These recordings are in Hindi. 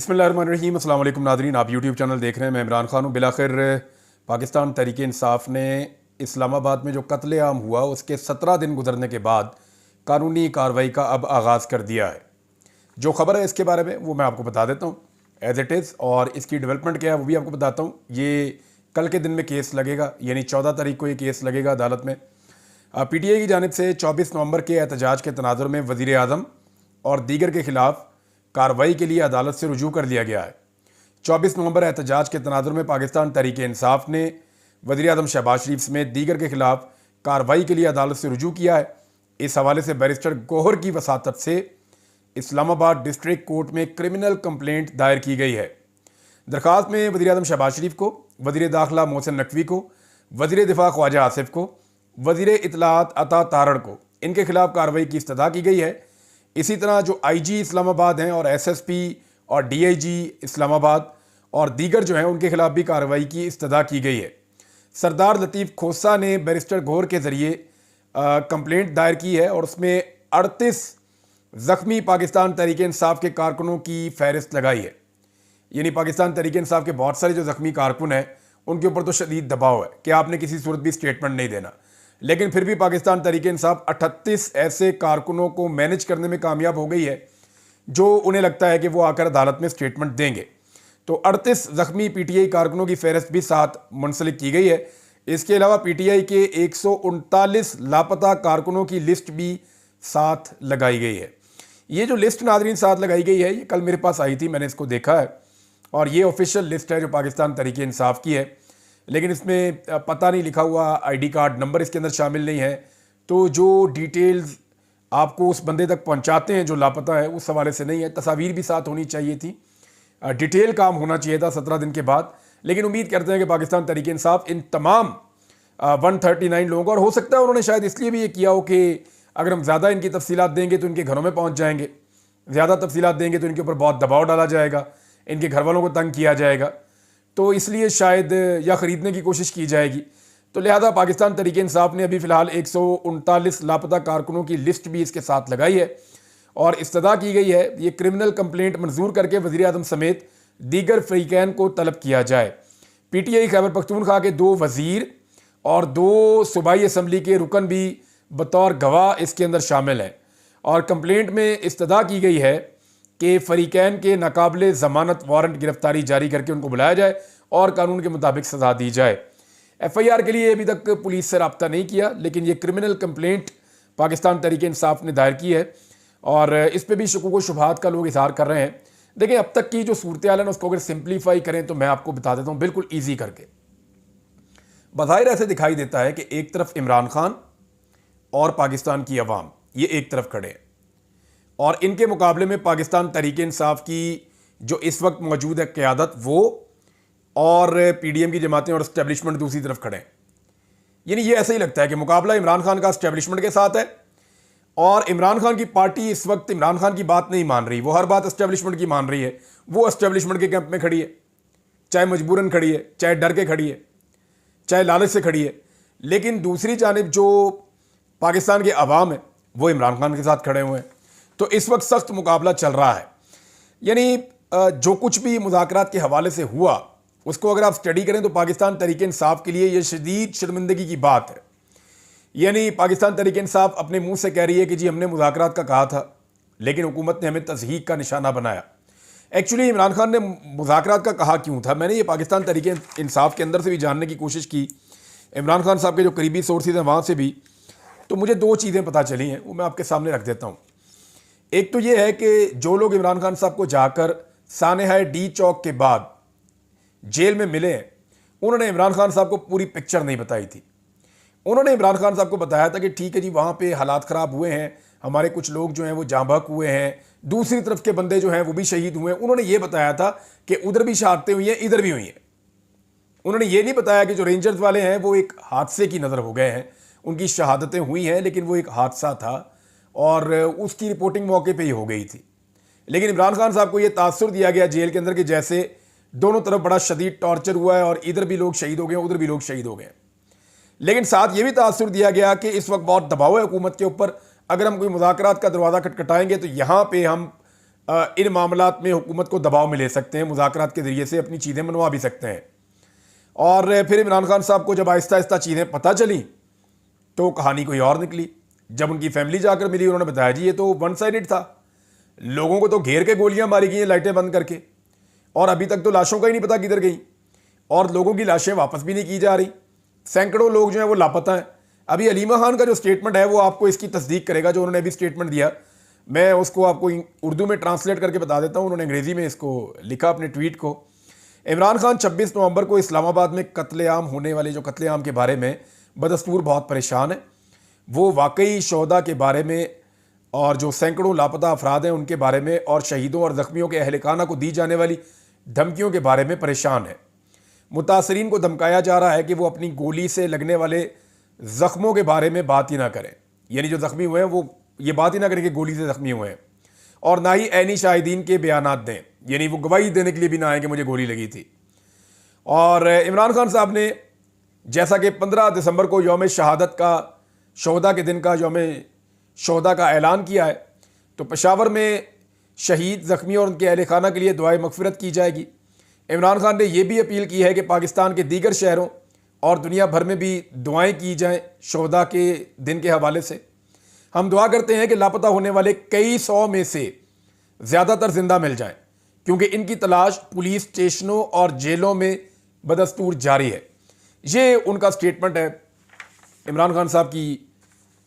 बिस्मिल्लाहिर्रहमानिर्रहीम। अस्सलाम वालेकुम नाज़रीन, आप यूट्यूब चैनल देख रहे हैं। मैं इमरान खान हूँ। बिलाखिर पाकिस्तान तहरीक इंसाफ ने इस्लामाबाद में जो कत्लेआम हुआ उसके 17 दिन गुजरने के बाद कानूनी कार्रवाई का अब आगाज़ कर दिया है। जो खबर है इसके बारे में वो मैं आपको बता देता हूँ एज इट इज़, और इसकी डेवलपमेंट क्या है वो भी आपको बताता हूँ। ये कल के दिन में केस लगेगा, यानी 14 तारीख को ये केस लगेगा अदालत में। PTI की जानिब से 24 नवंबर के एहतजाज के तनाजुर में वज़ीर आज़म और दीगर के ख़िलाफ़ कार्रवाई के लिए अदालत से रुजू कर लिया गया है। 24 नवंबर एहतजाज के तनाजुर में पाकिस्तान तहरीक इंसाफ ने वज़ीर आज़म शहबाज शरीफ समेत दीगर के ख़िलाफ़ कार्रवाई के लिए अदालत से रुजू किया है। इस हवाले से बैरिस्टर गौहर की वसातत से इस्लामाबाद डिस्ट्रिक्ट कोर्ट में क्रिमिनल कंप्लेंट दायर की गई है। दरख्वास्त में वज़ीर आज़म शहबाज शरीफ को, वज़ीर दाखिला मोहसिन नकवी को, वज़ीर दिफा ख्वाजा आसिफ को, वज़ीर इत्तलात अता तारड़ को, इनके खिलाफ कार्रवाई की इस्तदा की गई है। इसी तरह जो IG इस्लामाबाद हैं और SSP और DIG इस्लामाबाद और दीगर जो हैं उनके खिलाफ भी कार्रवाई की इस्तदा की गई है। सरदार लतीफ़ खोसा ने बैरिस्टर गौहर के ज़रिए कंप्लेंट दायर की है और उसमें 38 ज़ख्मी पाकिस्तान तहरीक इंसाफ के कारकुनों की फहरिस्त लगाई है। यानी पाकिस्तान तहरीक इंसाफ के बहुत सारे जो ज़ख्मी कारकुन हैं उनके ऊपर तो शदीद दबाव है कि आपने किसी सूरत भी स्टेटमेंट नहीं देना, लेकिन फिर भी पाकिस्तान तहरीक इंसाफ 38 ऐसे कारकुनों को मैनेज करने में कामयाब हो गई है जो उन्हें लगता है कि वो आकर अदालत में स्टेटमेंट देंगे। तो 38 ज़ख्मी PTI कारकुनों की फहरिस्त भी साथ मुंसलिक की गई है। इसके अलावा PTI के 139 लापता कारकुनों की लिस्ट भी साथ लगाई गई है। ये जो लिस्ट नाज़रीन साथ लगाई गई है ये कल मेरे पास आई थी, मैंने इसको देखा है और ये ऑफिशियल लिस्ट है जो पाकिस्तान तहरीक इंसाफ की है, लेकिन इसमें पता नहीं लिखा हुआ, ID कार्ड नंबर इसके अंदर शामिल नहीं है। तो जो डिटेल्स आपको उस बंदे तक पहुंचाते हैं जो लापता है उस हवाले से नहीं है। तस्वीर भी साथ होनी चाहिए थी, डिटेल काम होना चाहिए था 17 दिन के बाद। लेकिन उम्मीद करते हैं कि पाकिस्तान तहरीक इंसाफ इन तमाम 139 लोगों को, और हो सकता है उन्होंने शायद इसलिए भी ये किया हो कि अगर हम ज़्यादा इनकी तफसीलात देंगे तो इनके घरों में पहुँच जाएंगे, ज़्यादा तफसीलात देंगे तो इनके ऊपर बहुत दबाव डाला जाएगा, इनके घर वालों को तंग किया जाएगा, तो इसलिए शायद या ख़रीदने की कोशिश की जाएगी। तो लिहाजा पाकिस्तान तहरीक इंसाफ ने अभी फ़िलहाल 139 लापता कारकुनों की लिस्ट भी इसके साथ लगाई है और इस्तदा की गई है ये क्रिमिनल कंप्लेंट मंजूर करके वज़ीर आज़म समेत दीगर फ़रीक़ैन को तलब किया जाए। PTI खैबर पख्तूनख्वा के 2 वज़ीर और 2 सूबाई असम्बली के रुकन भी बतौर गवाह इसके अंदर शामिल हैं और कंप्लेंट में इस्तदा की गई है कि फ़रीक़ैन के नाकाबिले ज़मानत वारंट गिरफ्तारी जारी करके उनको बुलाया जाए और कानून के मुताबिक सज़ा दी जाए। FIR के लिए अभी तक पुलिस से रब्ता नहीं किया, लेकिन ये क्रिमिनल कंप्लेंट पाकिस्तान तहरीक इंसाफ ने दायर की है और इस पर भी शकूक व शुबहात का लोग इज़हार कर रहे हैं। देखिए, अब तक की जो सूरत हाल है ना उसको अगर सिंप्लीफाई करें तो मैं आपको बता देता हूँ बिल्कुल ईजी करके। बज़ाहिर ऐसे दिखाई देता है कि एक तरफ इमरान खान और पाकिस्तान की अवाम ये एक तरफ खड़े हैं और इनके मुकाबले में पाकिस्तान तहरीक इंसाफ की जो इस वक्त मौजूद है क़यादत वो और PDM की जमातें और इस्टेब्लिशमेंट दूसरी तरफ खड़े हैं। यानी ये ऐसा ही लगता है कि मुकाबला इमरान खान का इस्टेब्लिशमेंट के साथ है और इमरान खान की पार्टी इस वक्त इमरान खान की बात नहीं मान रही, वो हर बात इस्टेब्लिशमेंट की मान रही है। वो इस्टेब्लिशमेंट के कैंप में खड़ी है, चाहे मजबूरन खड़ी है, चाहे डर के खड़ी है, चाहे लालच से खड़ी है। लेकिन दूसरी जानिब जो पाकिस्तान के अवाम है वो इमरान खान के साथ खड़े हुए हैं। तो इस वक्त सख्त मुकाबला चल रहा है। यानी जो कुछ भी मुज़ाकरात के हवाले से हुआ उसको अगर आप स्टडी करें तो पाकिस्तान तहरीक इंसाफ के लिए ये शदीद शर्मिंदगी की बात है। यानी पाकिस्तान तहरीक इंसाफ अपने मुंह से कह रही है कि जी हमने मुज़ाकरात का कहा था, लेकिन हुकूमत ने हमें तज़हीक का निशाना बनाया। एक्चुअली इमरान खान ने मुज़ाकरात का कहा क्यों था, मैंने ये पाकिस्तान तहरीक इंसाफ के अंदर से भी जानने की कोशिश की, इमरान खान साहब के जो करीबी सोर्सेज हैं वहाँ से भी, तो मुझे 2 चीज़ें पता चली हैं, वो मैं आपके सामने रख देता हूँ। एक तो ये है कि जो लोग इमरान खान साहब को जाकर सानेहा D चौक के बाद जेल में मिले हैं उन्होंने इमरान खान साहब को पूरी पिक्चर नहीं बताई थी। उन्होंने इमरान खान साहब को बताया था कि ठीक है जी वहाँ पे हालात ख़राब हुए हैं, हमारे कुछ लोग जो हैं वो जाँ बहक हुए हैं, दूसरी तरफ के बंदे जो हैं वो भी शहीद हुए हैं। उन्होंने ये बताया था कि उधर भी शहादतें हुई हैं, इधर भी हुई हैं। उन्होंने ये नहीं बताया कि जो रेंजर्स वाले हैं वो एक हादसे की नज़र हो गए हैं, उनकी शहादतें हुई हैं लेकिन वो एक हादसा था और उसकी रिपोर्टिंग मौके पे ही हो गई थी। लेकिन इमरान खान साहब को ये तासुर दिया गया जेल के अंदर कि जैसे दोनों तरफ बड़ा शदीद टॉर्चर हुआ है और इधर भी लोग शहीद हो गए, उधर भी लोग शहीद हो गए। लेकिन साथ ये भी तासुर दिया गया कि इस वक्त बहुत दबाव है हुकूमत के ऊपर, अगर हम कोई मुज़ाकरात का दरवाज़ा खटखटाएंगे तो यहाँ पे हम इन मामलात में हुकूमत को दबाव में ले सकते हैं, मुज़ाकरात के ज़रिए से अपनी चीज़ें मनवा भी सकते हैं। और फिर इमरान खान साहब को जब आहिस्ता आहिस्ता चीज़ें पता चली तो कहानी कोई और निकली। जब उनकी फैमिली जाकर मिली, उन्होंने बताया जी ये तो वन साइडेड था, लोगों को तो घेर के गोलियां मारी गई हैं लाइटें बंद करके, और अभी तक तो लाशों का ही नहीं पता किधर गई, और लोगों की लाशें वापस भी नहीं की जा रही। सैकड़ों लोग जो हैं वो लापता हैं। अभी अलीमा खान का जो स्टेटमेंट है वो आपको इसकी तस्दीक करेगा, जो उन्होंने अभी स्टेटमेंट दिया। मैं उसको आपको उर्दू में ट्रांसलेट करके बता देता हूँ। उन्होंने अंग्रेज़ी में इसको लिखा अपने ट्वीट को। इमरान खान 26 नवंबर को इस्लामाबाद में कत्लेआम होने वाले जो कत्लेआम के बारे में बदस्तूर बहुत परेशान है। वो वाकई शोहदा के बारे में और जो सैकड़ों लापता अफराद हैं उनके बारे में और शहीदों और ज़ख्मियों के अहलखाना को दी जाने वाली धमकियों के बारे में परेशान है। मुतासरीन को धमकाया जा रहा है कि वो अपनी गोली से लगने वाले ज़ख्मों के बारे में बात ही ना करें, यानी जो ज़ख्मी हुए हैं वो ये बात ही ना करें कि गोली से ज़ख्मी हुए हैं, और ना ही ऐनी शाहिदीन के बयानात दें, यानी वो गवाही देने के लिए भी ना आए कि मुझे गोली लगी थी। और इमरान खान साहब ने जैसा कि 15 दिसंबर को यौम शहादत का, शोहदा के दिन का यौम शोहदा का ऐलान किया है, तो पेशावर में शहीद ज़ख्मी और उनके अहलखाना के लिए दुआए मग़फ़िरत की जाएगी। इमरान खान ने यह भी अपील की है कि पाकिस्तान के दीगर शहरों और दुनिया भर में भी दुआएं की जाएं शोहदा के दिन के हवाले से। हम दुआ करते हैं कि लापता होने वाले कई सौ में से ज़्यादातर ज़िंदा मिल जाएं, क्योंकि इनकी तलाश पुलिस स्टेशनों और जेलों में बदस्तूर जारी है। ये उनका स्टेटमेंट है इमरान खान साहब की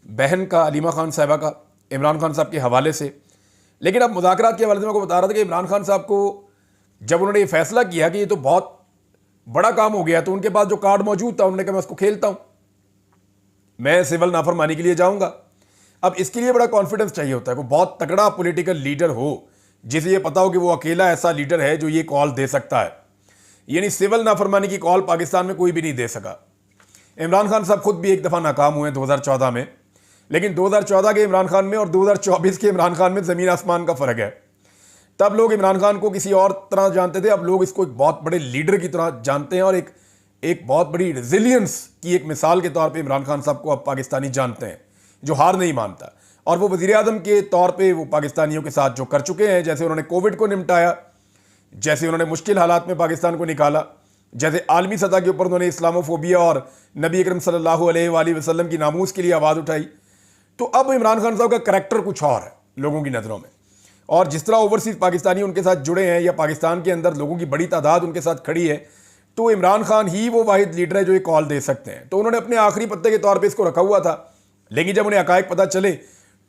बहन का, अलीमा खान साहिबा का, इमरान खान साहब के हवाले से। लेकिन अब मुज़ाकरात के हवाले से मैं आपको बता रहा था कि इमरान खान साहब को जब उन्होंने ये फैसला किया कि ये तो बहुत बड़ा काम हो गया, तो उनके पास जो कार्ड मौजूद था उन्होंने कहा मैं उसको खेलता हूं, मैं सिविल नाफरमानी के लिए जाऊंगा। अब इसके लिए बड़ा कॉन्फिडेंस चाहिए होता है, कोई बहुत तगड़ा पॉलिटिकल लीडर हो जिसे ये पता हो कि वो अकेला ऐसा लीडर है जो ये कॉल दे सकता है। यानी सिविल नाफरमानी की कॉल पाकिस्तान में कोई भी नहीं दे सका। इमरान खान साहब खुद भी एक दफ़ा नाकाम हुए 2014 में, लेकिन 2014 के इमरान खान में और 2024 के इमरान खान में ज़मीन आसमान का फ़र्क है। तब लोग इमरान खान को किसी और तरह जानते थे, अब लोग इसको एक बहुत बड़े लीडर की तरह जानते हैं, और एक बहुत बड़ी रेजिलियंस की एक मिसाल के तौर पे इमरान खान साहब को अब पाकिस्तानी जानते हैं, जो हार नहीं मानता। और वो वज़ीर आज़म के तौर पे वो पाकिस्तानियों के साथ जो कर चुके हैं, जैसे उन्होंने कोविड को निपटाया, जैसे उन्होंने मुश्किल हालात में पाकिस्तान को निकाला, जैसे आलमी सतह के ऊपर उन्होंने इस्लामोफोबिया और नबी अकरम सल्लल्लाहु अलैहि वसल्लम की नामूस के लिए आवाज़ उठाई, तो अब इमरान खान साहब का करैक्टर कुछ और है लोगों की नज़रों में। और जिस तरह ओवरसीज पाकिस्तानी उनके साथ जुड़े हैं या पाकिस्तान के अंदर लोगों की बड़ी तादाद उनके साथ खड़ी है, तो इमरान खान ही वो वाहिद लीडर है जो ये कॉल दे सकते हैं। तो उन्होंने अपने आखिरी पत्ते के तौर पे इसको रखा हुआ था, लेकिन जब उन्हें हकायक पता चले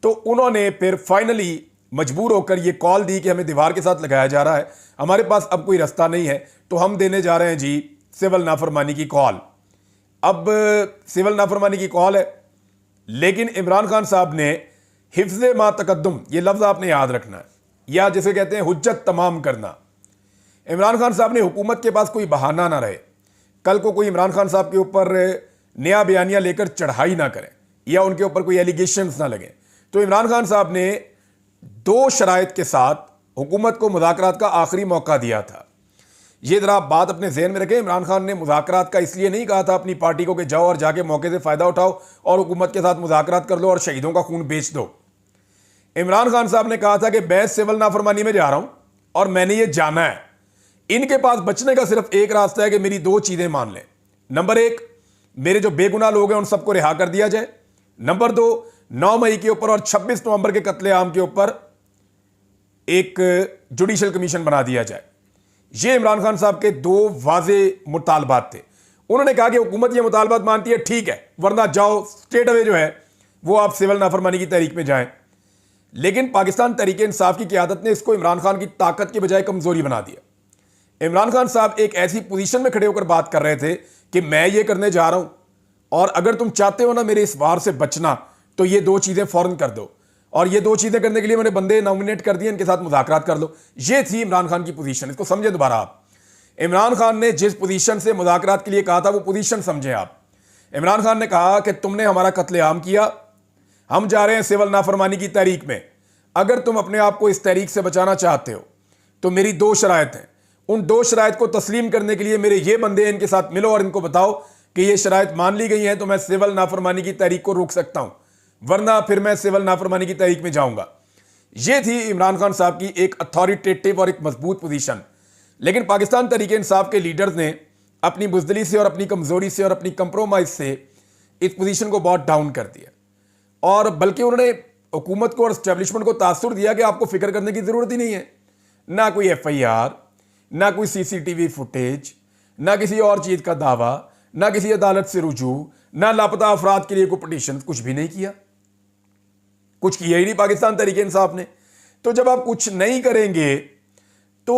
तो उन्होंने फिर फाइनली मजबूर होकर ये कॉल दी कि हमें दीवार के साथ लगाया जा रहा है, हमारे पास अब कोई रास्ता नहीं है, तो हम देने जा रहे हैं जी सिविल नाफरमानी की कॉल। अब सिविल नाफरमानी की कॉल है, लेकिन इमरान खान साहब ने हिफ्ज़े मा तकद्दुम, ये लफ्ज़ आपने याद रखना है, या जिसे कहते हैं हुज्जत तमाम करना। इमरान खान साहब ने हुकूमत के पास कोई बहाना ना रहे, कल को कोई इमरान खान साहब के ऊपर नया बयानिया लेकर चढ़ाई ना करें या उनके ऊपर कोई एलिगेशंस ना लगे। तो इमरान खान साहब ने 2 शराइत के साथ हुकूमत को मुज़ाकरात का आखिरी मौका दिया था। ये ज़रा बात अपने जहन में रखें, इमरान खान ने मुज़ाकरात का इसलिए नहीं कहा था अपनी पार्टी को कि जाओ और जाके मौके से फ़ायदा उठाओ और हुकूमत के साथ मुज़ाकरात कर लो और शहीदों का खून बेच दो। इमरान खान साहब ने कहा था कि मैं सिविल नाफरमानी में जा रहा हूं और मैंने ये जाना है। इनके पास बचने का सिर्फ एक रास्ता है कि मेरी 2 चीज़ें मान लें। नंबर 1, मेरे जो बेगुनाह लोग हैं उन सबको रिहा कर दिया जाए। नंबर 2, 9 मई के ऊपर और 26 नवंबर के कत्लेआम के ऊपर एक जुडिशल कमीशन बना दिया जाए। ये इमरान खान साहब के 2 वाज़े मुतालबात थे। उन्होंने कहा कि हुकूमत ये मुतालबात मानती है, ठीक है, वरना जाओ स्ट्रेट अवे जो है वो आप सिविल नाफरमानी की तहरीक में जाएं। लेकिन पाकिस्तान तहरीक इंसाफ की क़यादत ने इसको इमरान खान की ताकत के बजाय कमज़ोरी बना दिया। इमरान खान साहब एक ऐसी पोजीशन में खड़े होकर बात कर रहे थे कि मैं ये करने जा रहा हूं और अगर तुम चाहते हो ना मेरे इस वार से बचना, तो ये 2 चीज़ें फ़ौरन कर दो, और ये 2 चीज़ें करने के लिए मैंने बंदे नॉमिनेट कर दिए, इनके साथ मुज़ाकरात कर लो। ये थी इमरान खान की पोजीशन। इसको समझे दोबारा आप। इमरान खान ने जिस पोजीशन से मुज़ाकरात के लिए कहा था वो पोजीशन समझें आप। इमरान खान ने कहा कि तुमने हमारा कत्लेआम किया, हम जा रहे हैं सिविल नाफरमानी की तहरीक में, अगर तुम अपने आप को इस तहरीक से बचाना चाहते हो तो मेरी 2 शराइत हैं। उन 2 शराइत को तस्लीम करने के लिए मेरे ये बंदे हैं, इनके साथ मिलो और इनको बताओ कि ये शराइत मान ली गई हैं तो मैं सिविल नाफरमानी की तहरीक को रोक सकता हूं, वरना फिर मैं सिविल नाफरमानी की तहरीक में जाऊंगा। ये थी इमरान खान साहब की एक अथॉरिटेटिव और एक मजबूत पोजीशन। लेकिन पाकिस्तान तहरीक इंसाफ के लीडर्स ने अपनी बुजदली से और अपनी कमजोरी से और अपनी कंप्रोमाइज से इस पोजीशन को बहुत डाउन कर दिया, और बल्कि उन्होंने हुकूमत को और एस्टेब्लिशमेंट को तासुर दिया कि आपको फिक्र करने की जरूरत ही नहीं है। ना कोई FIR, ना कोई CCTV फुटेज, ना किसी और चीज का दावा, ना किसी अदालत से रुजू, ना लापता अफराद के लिए कोई पटिशन, कुछ भी नहीं किया। कुछ किया ही नहीं पाकिस्तान तहरीक इंसाफ ने। तो जब आप कुछ नहीं करेंगे तो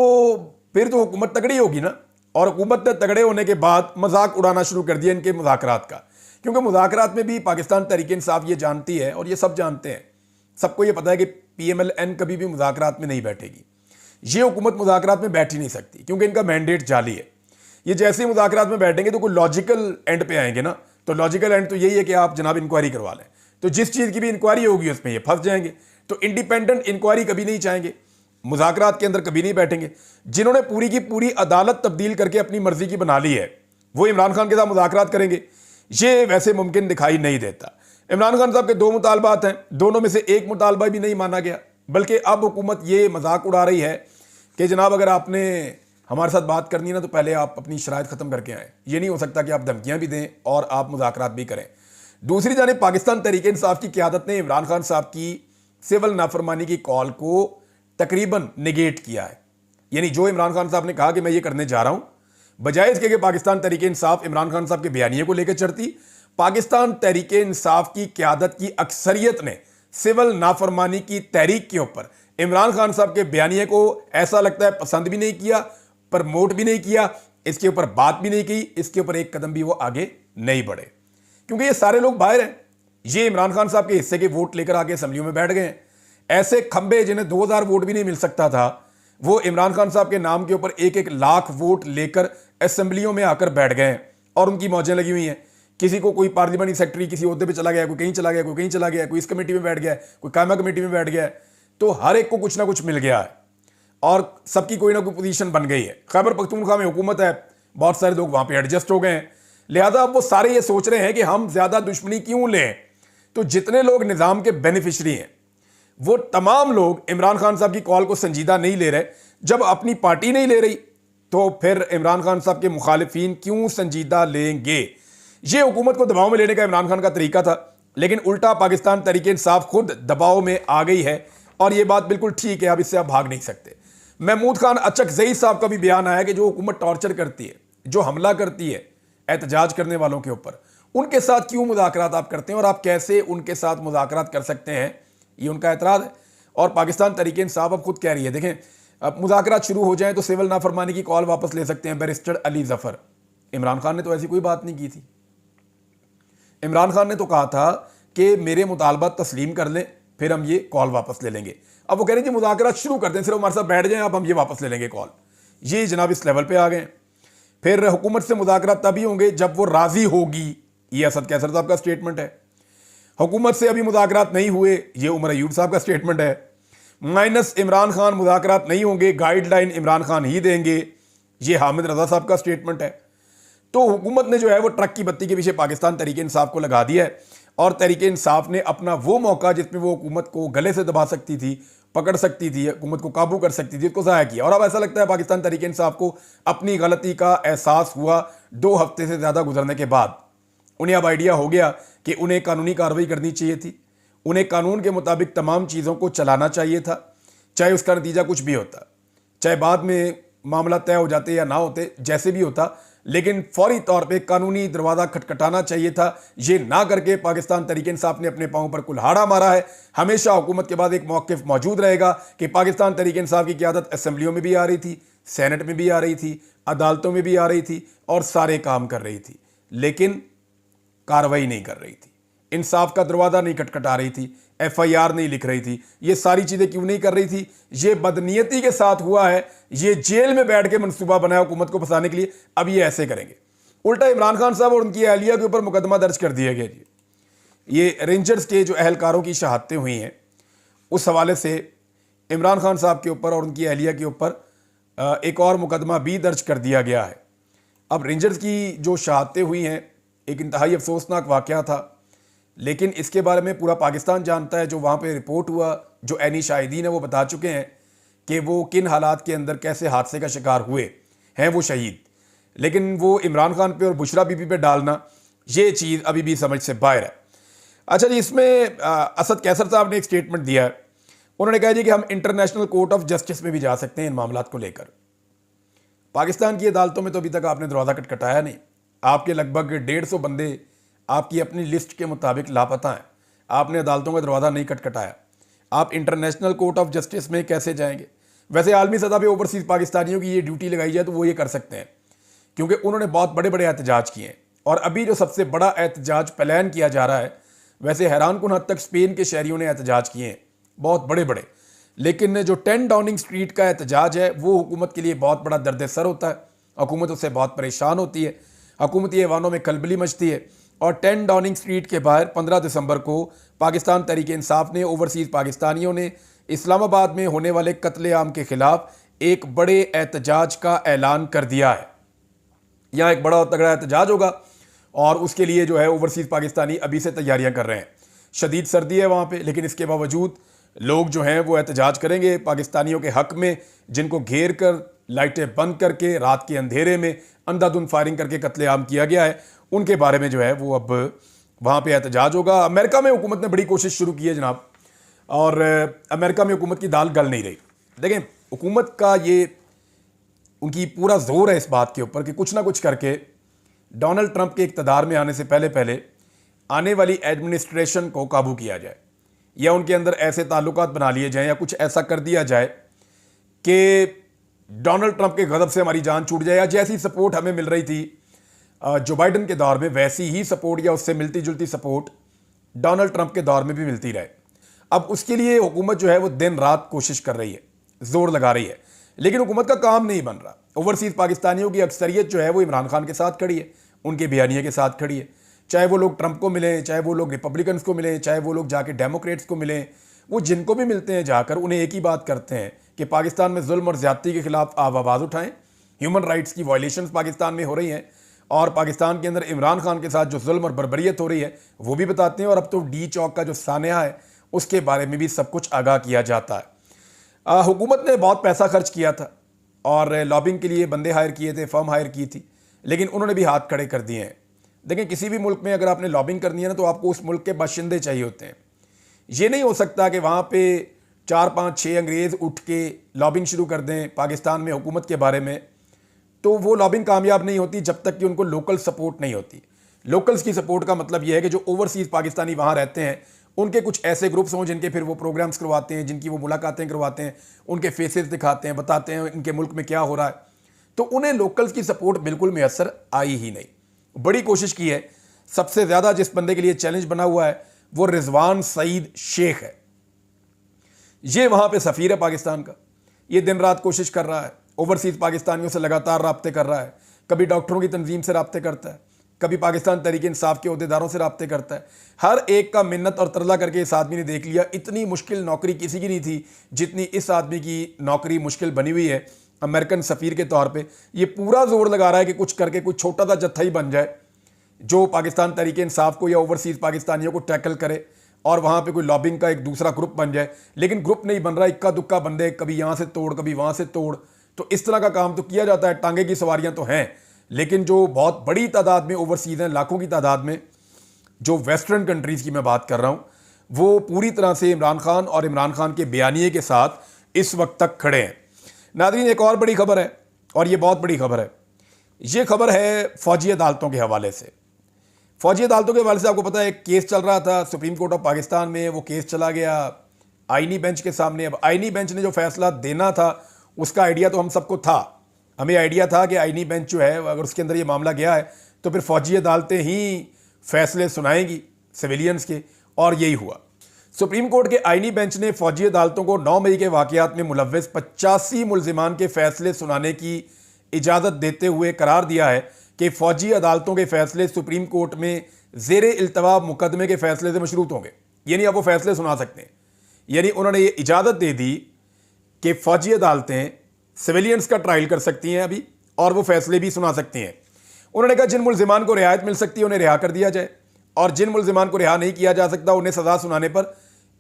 फिर तो हुकूमत तगड़ी होगी ना, और हुकूमत ने तगड़े होने के बाद मजाक उड़ाना शुरू कर दिया इनके मुज़ाकरात का। क्योंकि मुज़ाकरात में भी पाकिस्तान तहरीक इंसाफ ये जानती है, और ये सब जानते हैं, सबको ये पता है कि PMLN कभी भी मुज़ाकरात में नहीं बैठेगी। ये हुकूमत मुज़ाकरात में बैठ ही नहीं सकती, क्योंकि इनका मैंडेट जाली है। ये जैसे ही मुज़ाकरात में बैठेंगे तो कोई लॉजिकल एंड पे आएंगे ना, तो लॉजिकल एंड तो यही है कि आप जनाब इंक्वायरी करवा लें। तो जिस चीज़ की भी इंक्वायरी होगी उसमें ये फंस जाएंगे। तो इंडिपेंडेंट इंक्वायरी कभी नहीं चाहेंगे, मुज़ाकरात के अंदर कभी नहीं बैठेंगे। जिन्होंने पूरी की पूरी अदालत तब्दील करके अपनी मर्जी की बना ली है, वो इमरान खान के साथ मुज़ाकरात करेंगे, ये वैसे मुमकिन दिखाई नहीं देता। इमरान खान साहब के 2 मुतालबात हैं, दोनों में से एक मुतालबा भी नहीं माना गया, बल्कि अब हुकूमत ये मजाक उड़ा रही है कि जनाब अगर आपने हमारे साथ बात करनी है ना तो पहले आप अपनी शराइत ख़त्म करके आएँ। ये नहीं हो सकता कि आप धमकियाँ भी दें और आप मुज़ाकरात भी करें। दूसरी जानिब पाकिस्तान तहरीक इंसाफ की क़यादत ने इमरान खान साहब की सिविल नाफरमानी की कॉल को तकरीबन निगेट किया है। यानी जो इमरान खान साहब ने कहा कि मैं ये करने जा रहा हूँ, बजाय इसके कि पाकिस्तान तहरीक इंसाफ इमरान खान साहब के बयानिए को लेकर चढ़ती, पाकिस्तान तहरीक इंसाफ की क़यादत की अक्सरियत ने सिविल नाफरमानी की तहरीक के ऊपर इमरान खान साहब के बयानिए को ऐसा लगता है पसंद भी नहीं किया, प्रमोट भी नहीं किया, इसके ऊपर बात भी नहीं की, इसके ऊपर एक कदम भी वो आगे नहीं बढ़े। क्योंकि ये सारे लोग बाहर हैं, ये इमरान खान साहब के हिस्से के वोट लेकर आके असम्बलियों में बैठ गए हैं। ऐसे खंबे जिन्हें 2000 वोट भी नहीं मिल सकता था, वो इमरान खान साहब के नाम के ऊपर 1-1 लाख वोट लेकर असम्बलियों में आकर बैठ गए हैं, और उनकी मौजें लगी हुई हैं। किसी को कोई पार्लियामेंट्री सेक्रेटरी किसी ओहदे पे चला गया, कोई कहीं चला गया, कोई कहीं चला गया, कोई इस कमेटी में बैठ गया, कोई कायमा कमेटी में बैठ गया, तो हर एक को कुछ ना कुछ मिल गया है और सबकी कोई ना कोई पोजीशन बन गई है। खैबर पख्तूनख्वा में हुकूमत है, बहुत सारे लोग वहां पे एडजस्ट हो गए हैं, लिहाजा अब वो सारे ये सोच रहे हैं कि हम ज्यादा दुश्मनी क्यों लें। तो जितने लोग निज़ाम के बेनिफिशरी हैं वो तमाम लोग इमरान खान साहब की कॉल को संजीदा नहीं ले रहे। जब अपनी पार्टी नहीं ले रही तो फिर इमरान खान साहब के मुखालिफिन क्यों संजीदा लेंगे। ये हुकूमत को दबाव में लेने का इमरान खान का तरीका था, लेकिन उल्टा पाकिस्तान तहरीक इंसाफ खुद दबाव में आ गई है, और ये बात बिल्कुल ठीक है, अब इससे आप भाग नहीं सकते। महमूद खान अचकजई साहब का भी बयान आया कि जो हुकूमत टॉर्चर करती है, जो हमला करती है एहतजाज करने वालों के ऊपर, उनके साथ क्यों मुज़ाकरात आप करते हैं और आप कैसे उनके साथ मुज़ाकरात कर सकते हैं, ये उनका एतराज़ है। और पाकिस्तान तहरीक इंसाफ अब खुद कह रही है, देखें अब मुज़ाकरात शुरू हो जाएं तो सिविल नाफरमानी की कॉल वापस ले सकते हैं बैरिस्टर अली जफ़र। इमरान खान ने तो ऐसी कोई बात नहीं की थी। इमरान खान ने तो कहा था कि मेरे मुतालबात तस्लीम कर लें, फिर हम ये कॉल वापस ले लेंगे। अब वो कह रहे हैं कि मुज़ाकरात शुरू कर दें, सिर्फ हमारे साथ बैठ जाएं, अब हम ये वापस ले लेंगे कॉल। ये जनाब इस लेवल पे आ गए। फिर हुकूमत से मुज़ाकरात तभी होंगे जब वो राज़ी होगी, ये असद कैसर साहब का स्टेटमेंट है। हुकूमत से अभी मुज़ाकरात नहीं हुए, ये उमर अयूब साहब का स्टेटमेंट है। माइनस इमरान खान मुज़ाकरात नहीं होंगे, गाइडलाइन इमरान खान ही देंगे, ये हामिद रज़ा साहब का स्टेटमेंट है। तो हुकूमत ने जो है वो ट्रक की बत्ती के पीछे पाकिस्तान तहरीक इंसाफ को लगा दिया है, और तहरीक इंसाफ ने अपना वो मौका जिसमें वो हुकूमत को गले से दबा सकती थी, पकड़ सकती थी, हुकूमत को काबू कर सकती थी, उसको ज़ाया किया। और अब ऐसा लगता है पाकिस्तान तहरीक इंसाफ को अपनी गलती का एहसास हुआ 2 हफ्ते से ज़्यादा गुजरने के बाद। उन्हें अब आइडिया हो गया कि उन्हें कानूनी कार्रवाई करनी चाहिए थी, उन्हें कानून के मुताबिक तमाम चीज़ों को चलाना चाहिए था, चाहे उसका नतीजा कुछ भी होता, चाहे बाद में मामला तय हो जाते या ना होते, जैसे भी होता, लेकिन फौरी तौर पे कानूनी दरवाज़ा खटखटाना चाहिए था। ये ना करके पाकिस्तान तहरीक इंसाफ ने अपने पाँव पर कुल्हाड़ा मारा है। हमेशा हुकूमत के बाद एक मौक़िफ़ मौजूद रहेगा कि पाकिस्तान तहरीक इंसाफ की क़यादत असम्बलियों में भी आ रही थी, सेनेट में भी आ रही थी, अदालतों में भी आ रही थी, और सारे काम कर रही थी, लेकिन कार्रवाई नहीं कर रही थी, इंसाफ का दरवाज़ा नहीं खटखटा रही थी, FIR नहीं लिख रही थी। ये सारी चीज़ें क्यों नहीं कर रही थी? ये बदनीयती के साथ हुआ है। ये जेल में बैठ के मनसूबा बनाया हुकूमत को फंसाने के लिए, अब ये ऐसे करेंगे। उल्टा इमरान खान साहब और उनकी अहलिया के ऊपर मुकदमा दर्ज कर दिया गया जी। ये रेंजर्स के जो अहलकारों की शहादतें हुई हैं, उस हवाले से इमरान खान साहब के ऊपर और उनकी अहलिया के ऊपर एक और मुकदमा भी दर्ज कर दिया गया है। अब रेंजर्स की जो शहादतें हुई हैं, एक इंतहाई अफसोसनाक वाक़या था। लेकिन इसके बारे में पूरा पाकिस्तान जानता है। जो वहाँ पे रिपोर्ट हुआ, जो ऐनी शाहिदीन है वो बता चुके हैं कि वो किन हालात के अंदर कैसे हादसे का शिकार हुए हैं वो शहीद। लेकिन वो इमरान खान पे और बुशरा बीबी पे डालना, ये चीज़ अभी भी समझ से बाहर है। अच्छा जी, इसमें असद कैसर साहब ने एक स्टेटमेंट दिया है। उन्होंने कहा जी कि हम इंटरनेशनल कोर्ट ऑफ जस्टिस में भी जा सकते हैं इन मामलों को लेकर। पाकिस्तान की अदालतों में तो अभी तक आपने दरवाज़ा खटखटाया नहीं। आपके लगभग 150 बंदे आपकी अपनी लिस्ट के मुताबिक लापता हैं। आपने अदालतों का दरवाज़ा नहीं खटखटाया। आप इंटरनेशनल कोर्ट ऑफ जस्टिस में कैसे जाएंगे? वैसे आलमी सतह पे ओवरसीज़ पाकिस्तानियों की ये ड्यूटी लगाई जाए तो वो ये कर सकते हैं, क्योंकि उन्होंने बहुत बड़े बड़े एहतजाज किए हैं। और अभी जो सबसे बड़ा एहतजाज प्लान किया जा रहा है, वैसे हैरानकुन हद तक स्पेन के शहरियों ने एहतजाज किए हैं, बहुत बड़े बड़े। लेकिन जो 10 डाउनिंग स्ट्रीट का एहतजाज है वो हुकूमत के लिए बहुत बड़ा दर्द सर होता है। हुकूमत उससे बहुत परेशान होती है, हुकूमती ऐवानों में खलबली मचती है। और 10 डाउनिंग स्ट्रीट के बाहर 15 दिसंबर को पाकिस्तान तहरीक इंसाफ ने, ओवरसीज़ पाकिस्तानियों ने इस्लामाबाद में होने वाले कत्लेआम के खिलाफ एक बड़े एहतजाज का ऐलान कर दिया है। यहाँ एक बड़ा तगड़ा एहतजाज होगा और उसके लिए जो है ओवरसीज़ पाकिस्तानी अभी से तैयारियां कर रहे हैं। शदीद सर्दी है वहाँ पे, लेकिन इसके बावजूद लोग जो हैं वो एहतजाज करेंगे पाकिस्तानियों के हक में, जिनको घेर कर लाइटें बंद करके रात के अंधेरे में अंधाधुंध फायरिंग करके कत्लेआम किया गया है, उनके बारे में जो है वो अब वहाँ पे एहतजाज होगा। अमेरिका में हुकूमत ने बड़ी कोशिश शुरू की है जनाब, और अमेरिका में हुकूमत की दाल गल नहीं रही। देखें, हुकूमत का ये उनकी पूरा जोर है इस बात के ऊपर कि कुछ ना कुछ करके डोनाल्ड ट्रंप के इक़्तिदार में आने से पहले पहले आने वाली एडमिनिस्ट्रेशन को काबू किया जाए, या उनके अंदर ऐसे ताल्लुकात बना लिए जाएं, या कुछ ऐसा कर दिया जाए कि डोनाल्ड ट्रंप के गज़ब से हमारी जान छूट जाए। या जैसी सपोर्ट हमें मिल रही थी जो बाइडन के दौर में, वैसी ही सपोर्ट या उससे मिलती जुलती सपोर्ट डोनाल्ड ट्रंप के दौर में भी मिलती रहे। अब उसके लिए हुकूमत जो है वो दिन रात कोशिश कर रही है, जोर लगा रही है, लेकिन हुकूमत का काम नहीं बन रहा। ओवरसीज़ पाकिस्तानियों की अक्सरियत जो है वो इमरान खान के साथ खड़ी है, उनके बयानिए के साथ खड़ी है। चाहे वो लोग ट्रंप को मिलें, चाहे वो लोग रिपब्लिकन्स को मिलें, चाहे वो लोग जाके डेमोक्रेट्स को मिलें, वो जिनको भी मिलते हैं जाकर उन्हें एक ही बात करते हैं कि पाकिस्तान में जुल्म और ज़्यादती के खिलाफ आप आवाज़ उठाएं। ह्यूमन राइट्स की वायलेशंस पाकिस्तान में हो रही हैं, और पाकिस्तान के अंदर इमरान खान के साथ जो जुल्म और बर्बरियत हो रही है वो भी बताते हैं। और अब तो डी चौक का जो सानिया है उसके बारे में भी सब कुछ आगाह किया जाता है। हुकूमत ने बहुत पैसा खर्च किया था और लॉबिंग के लिए बंदे हायर किए थे, फर्म हायर की थी, लेकिन उन्होंने भी हाथ खड़े कर दिए हैं। देखें, किसी भी मुल्क में अगर आपने लॉबिंग करनी है ना, तो आपको उस मुल्क के बाशिंदे चाहिए होते हैं। ये नहीं हो सकता कि वहाँ पे 4, 5, 6 अंग्रेज़ उठ के लॉबिंग शुरू कर दें पाकिस्तान में हुकूमत के बारे में, तो वो लॉबिंग कामयाब नहीं होती जब तक कि उनको लोकल सपोर्ट नहीं होती। लोकल्स की सपोर्ट का मतलब यह है कि जो ओवरसीज़ पाकिस्तानी वहाँ रहते हैं उनके कुछ ऐसे ग्रुप्स हों जिनके फिर वो प्रोग्राम्स करवाते हैं, जिनकी वो मुलाकातें करवाते हैं, उनके फेसेस दिखाते हैं, बताते हैं इनके मुल्क में क्या हो रहा है, तो उन्हें लोकल्स की सपोर्ट बिल्कुल मैसर आई ही नहीं। बड़ी कोशिश की है। सबसे ज़्यादा जिस बंदे के लिए चैलेंज बना हुआ है वो रिजवान सईद शेख है। ये वहाँ पे सफ़ीर है पाकिस्तान का। ये दिन रात कोशिश कर रहा है, ओवरसीज़ पाकिस्तानियों से लगातार राब्ते कर रहा है। कभी डॉक्टरों की तंजीम से राब्ते करता है, कभी पाकिस्तान तहरीक इंसाफ के अहदेदारों से राब्ते करता है। हर एक का मिन्नत और तरला करके इस आदमी ने देख लिया। इतनी मुश्किल नौकरी किसी की नहीं थी जितनी इस आदमी की नौकरी मुश्किल बनी हुई है अमेरिकन सफ़ीर के तौर पे। ये पूरा जोर लगा रहा है कि कुछ करके कुछ छोटा सा जत्था ही बन जाए जो पाकिस्तान तहरीक इंसाफ को या ओवरसीज़ पाकिस्तानियों को टैकल करे, और वहाँ पे कोई लॉबिंग का एक दूसरा ग्रुप बन जाए। लेकिन ग्रुप नहीं बन रहा, इक्का दुक्का बंदे, कभी यहाँ से तोड़ कभी वहाँ से तोड़। तो इस तरह का काम तो किया जाता है। टांगे की सवारियाँ तो हैं, लेकिन जो बहुत बड़ी तादाद में ओवरसीज़ हैं, लाखों की तादाद में, जो वेस्टर्न कंट्रीज़ की मैं बात कर रहा हूँ, वो पूरी तरह से इमरान खान और इमरान खान के बयानिए के साथ इस वक्त तक खड़े हैं। नाज़रीन, एक और बड़ी खबर है, और ये बहुत बड़ी खबर है। ये खबर है फ़ौजी अदालतों के हवाले से। फ़ौजी अदालतों के हवाले से आपको पता है एक केस चल रहा था सुप्रीम कोर्ट ऑफ पाकिस्तान में। वो केस चला गया आईनी बेंच के सामने। अब आईनी बेंच ने जो फैसला देना था उसका आइडिया तो हम सबको था। हमें आइडिया था कि आईनी बेंच जो है अगर उसके अंदर ये मामला गया है तो फिर फ़ौजी अदालतें ही फैसले सुनाएंगी सिविलियंस के, और यही हुआ। सुप्रीम कोर्ट के आईनी बेंच ने फ़ौजी अदालतों को 9 मई के वाक़यात में मुलव्वस 85 मुल्ज़िमान के फैसले सुनाने की इजाज़त देते हुए करार दिया है कि फ़ौजी अदालतों के फैसले सुप्रीम कोर्ट में ज़ेरे इल्तवा मुकदमे के फैसले से मशरूत होंगे। यानी आप वो फैसले सुना सकते हैं। यानी उन्होंने ये इजाज़त दे दी कि फ़ौजी अदालतें सिविलियंस का ट्रायल कर सकती हैं अभी, और वो फैसले भी सुना सकती हैं। उन्होंने कहा जिन मुल्ज़िमान को रियायत मिल सकती है उन्हें रिहा कर दिया जाए, और जिन मुलजिमान को रिहा नहीं किया जा सकता उन्हें सज़ा सुनाने पर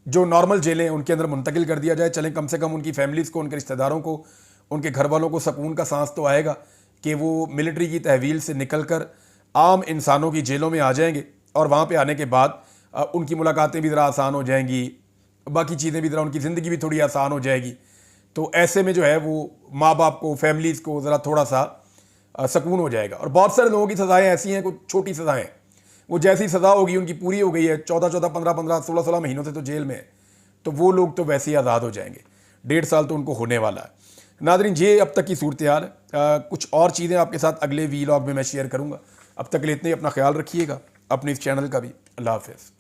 जो नॉर्मल जेलें हैं उनके अंदर मुंतकिल कर दिया जाए। चलें, कम से कम उनकी फैमिलीज़ को, उनके रिश्तेदारों को, उनके घर वालों को सुकून का सांस तो आएगा कि वो मिलिट्री की तहवील से निकल कर आम इंसानों की जेलों में आ जाएंगे और वहाँ पे आने के बाद उनकी मुलाकातें भी ज़रा आसान हो जाएंगी, बाकी चीज़ें भी ज़रा, उनकी ज़िंदगी भी थोड़ी आसान हो जाएगी। तो ऐसे में जो है वो माँ बाप को, फैमिलीज़ को ज़रा थोड़ा सा सुकून हो जाएगा। और बहुत सारे लोगों की सज़ाएँ ऐसी हैं, कुछ छोटी सज़ाएँ, वो जैसी सज़ा होगी उनकी पूरी हो गई है, 14-14, 15-15, 16-16 महीनों से तो जेल में है, तो वो लोग तो वैसे ही आज़ाद हो जाएंगे। 1.5 साल तो उनको होने वाला है। नाज़रीन, ये अब तक की सूरत हाल है। कुछ और चीज़ें आपके साथ अगले वीलॉग में मैं शेयर करूँगा। अब तक के लिए इतने ही। अपना ख्याल रखिएगा, अपने इस चैनल का भी। अल्लाह हाफ़िज़।